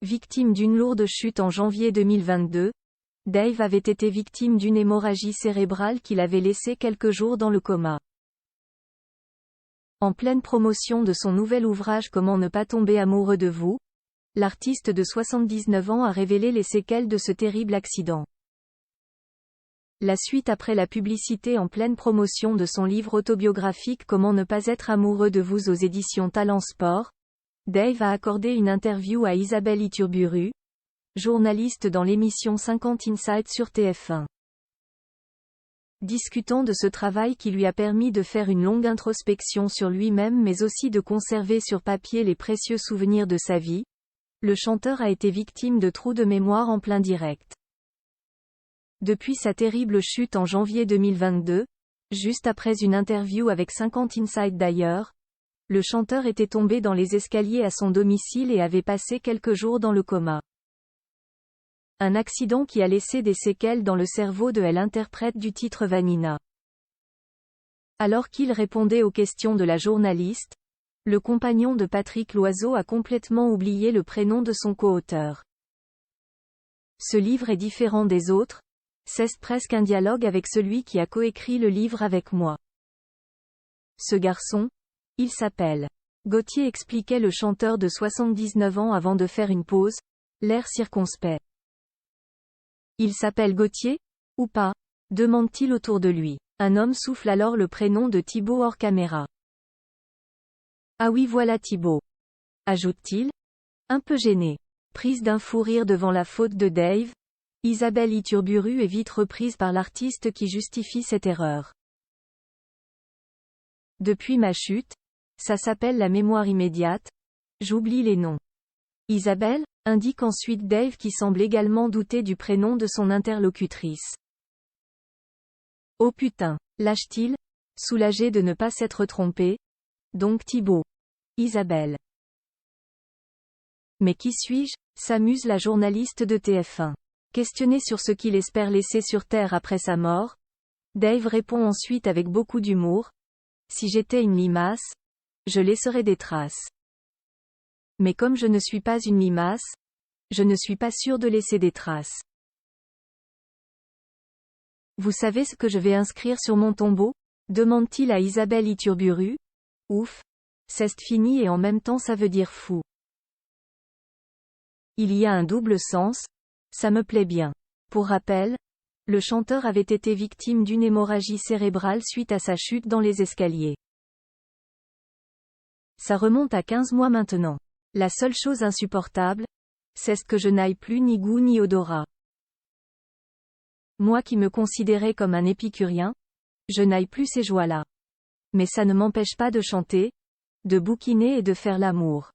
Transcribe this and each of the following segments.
Victime d'une lourde chute en janvier 2022, Dave avait été victime d'une hémorragie cérébrale qui l'avait laissé quelques jours dans le coma. En pleine promotion de son nouvel ouvrage Comment ne pas tomber amoureux de vous, l'artiste de 79 ans a révélé les séquelles de ce terrible accident. La suite après la publicité en pleine promotion de son livre autobiographique Comment ne pas être amoureux de vous aux éditions Talent Sport, Dave a accordé une interview à Isabelle Iturburu, journaliste dans l'émission 50 Inside sur TF1. Discutant de ce travail qui lui a permis de faire une longue introspection sur lui-même mais aussi de conserver sur papier les précieux souvenirs de sa vie, le chanteur a été victime de trous de mémoire en plein direct. Depuis sa terrible chute en janvier 2022, juste après une interview avec 50 Inside d'ailleurs, le chanteur était tombé dans les escaliers à son domicile et avait passé quelques jours dans le coma. Un accident qui a laissé des séquelles dans le cerveau de l'interprète du titre Vanina. Alors qu'il répondait aux questions de la journaliste, le compagnon de Patrick Loiseau a complètement oublié le prénom de son co-auteur. Ce livre est différent des autres, c'est presque un dialogue avec celui qui a coécrit le livre avec moi. Ce garçon, il s'appelle Gauthier, expliquait le chanteur de 79 ans avant de faire une pause, l'air circonspect. Il s'appelle Gauthier, ou pas? Demande-t-il autour de lui. Un homme souffle alors le prénom de Thibaut hors caméra. Ah oui, voilà Thibaut, ajoute-t-il, un peu gêné. Prise d'un fou rire devant la faute de Dave, Isabelle Iturburu est vite reprise par l'artiste qui justifie cette erreur. Depuis ma chute, ça s'appelle la mémoire immédiate, j'oublie les noms. Isabelle, indique ensuite Dave qui semble également douter du prénom de son interlocutrice. Oh putain, lâche-t-il, soulagé de ne pas s'être trompé. Donc Thibaut. Isabelle. Mais qui suis-je? S'amuse la journaliste de TF1. Questionné sur ce qu'il espère laisser sur Terre après sa mort, Dave répond ensuite avec beaucoup d'humour. Si j'étais une limace, je laisserais des traces. Mais comme je ne suis pas une limace, je ne suis pas sûr de laisser des traces. Vous savez ce que je vais inscrire sur mon tombeau? Demande-t-il à Isabelle Iturburu. Ouf. C'est fini et en même temps ça veut dire fou. Il y a un double sens. Ça me plaît bien. Pour rappel, le chanteur avait été victime d'une hémorragie cérébrale suite à sa chute dans les escaliers. Ça remonte à 15 mois maintenant. La seule chose insupportable, c'est que je n'aille plus ni goût ni odorat. Moi qui me considérais comme un épicurien, je n'aille plus ces joies-là. Mais ça ne m'empêche pas de chanter, de bouquiner et de faire l'amour.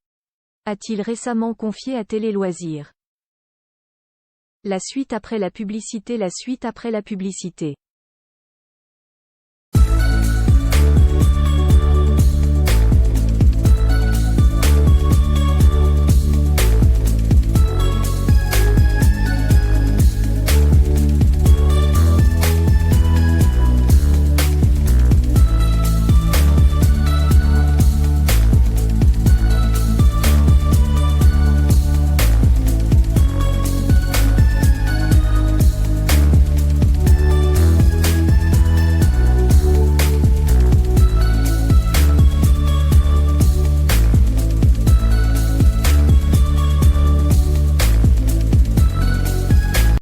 A-t-il récemment confié à Télé Loisirs. La suite après la publicité.